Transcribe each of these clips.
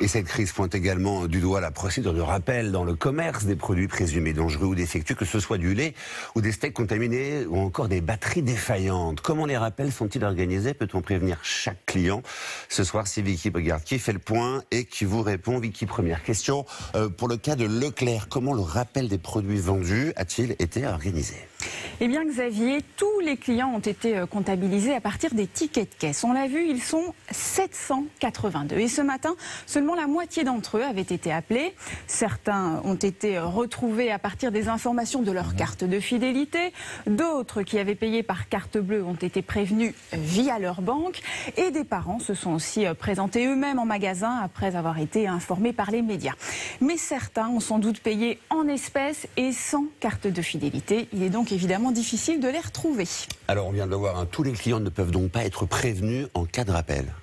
Et cette crise pointe également du doigt la procédure de rappel dans le commerce des produits présumés dangereux ou défectueux, que ce soit du lait ou des steaks contaminés ou encore des batteries défaillantes. Comment les rappels sont-ils organisés? Peut-on prévenir chaque client? Ce soir, c'est Vicky Bogart qui fait le point et qui vous répond. Vicky, première question. Pour le cas de Leclerc, comment le rappel des produits vendus a-t-il été organisé? Eh bien Xavier, tous les clients ont été comptabilisés à partir des tickets de caisse. On l'a vu, ils sont 782. Et ce matin, seulement la moitié d'entre eux avaient été appelés. Certains ont été retrouvés à partir des informations de leur carte de fidélité. D'autres qui avaient payé par carte bleue ont été prévenus via leur banque. Et des parents se sont aussi présentés eux-mêmes en magasin après avoir été informés par les médias. Mais certains ont sans doute payé en espèces et sans carte de fidélité. Il est donc évidemment difficile de les retrouver. Alors on vient de le voir, tous les clients ne peuvent donc pas être prévenus en cas de rappel.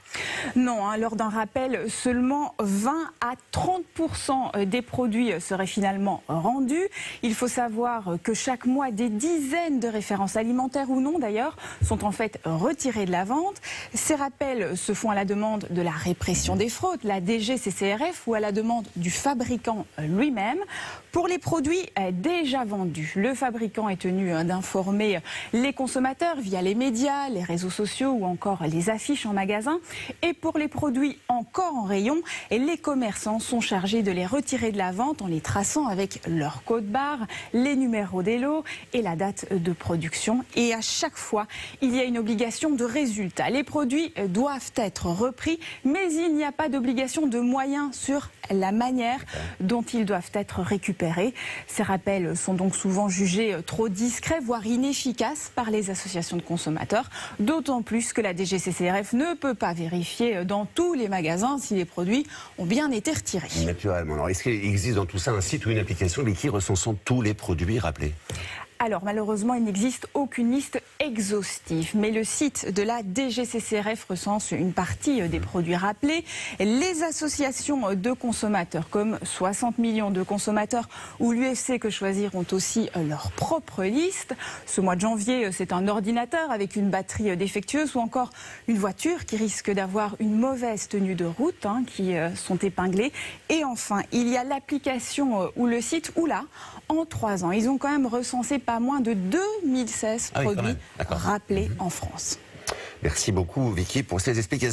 Non, lors d'un rappel, seulement 20 à 30% des produits seraient finalement rendus. Il faut savoir que chaque mois, des dizaines de références alimentaires ou non d'ailleurs sont en fait retirées de la vente. Ces rappels se font à la demande de la répression des fraudes, la DGCCRF, ou à la demande du fabricant lui-même. Pour les produits déjà vendus, le fabricant est tenu d'informer les consommateurs via les médias, les réseaux sociaux ou encore les affiches en magasin. Et pour les produits encore en rayon, les commerçants sont chargés de les retirer de la vente en les traçant avec leur code-barre, les numéros des lots et la date de production. Et à chaque fois, il y a une obligation de résultat. Les produits doivent être repris, mais il n'y a pas d'obligation de moyens sur la manière dont ils doivent être récupérés. Ces rappels sont donc souvent jugés trop discrets, voire inefficaces par les associations de consommateurs, d'autant plus que la DGCCRF ne peut pas vérifier dans tous les magasins si les produits ont bien été retirés. Naturellement. Alors, est-ce qu'il existe dans tout ça un site ou une application qui recensant tous les produits rappelés? Alors malheureusement, il n'existe aucune liste exhaustive, mais le site de la DGCCRF recense une partie des produits rappelés. Les associations de consommateurs comme 60 millions de consommateurs ou l'UFC Que Choisir ont aussi leur propre liste. Ce mois de janvier, c'est un ordinateur avec une batterie défectueuse ou encore une voiture qui risque d'avoir une mauvaise tenue de route qui sont épinglés. Et enfin, il y a l'application ou le site Oula. En 3 ans, ils ont quand même recensé pas moins de 2016 produits rappelés en France. Merci beaucoup Vicky pour ces explications.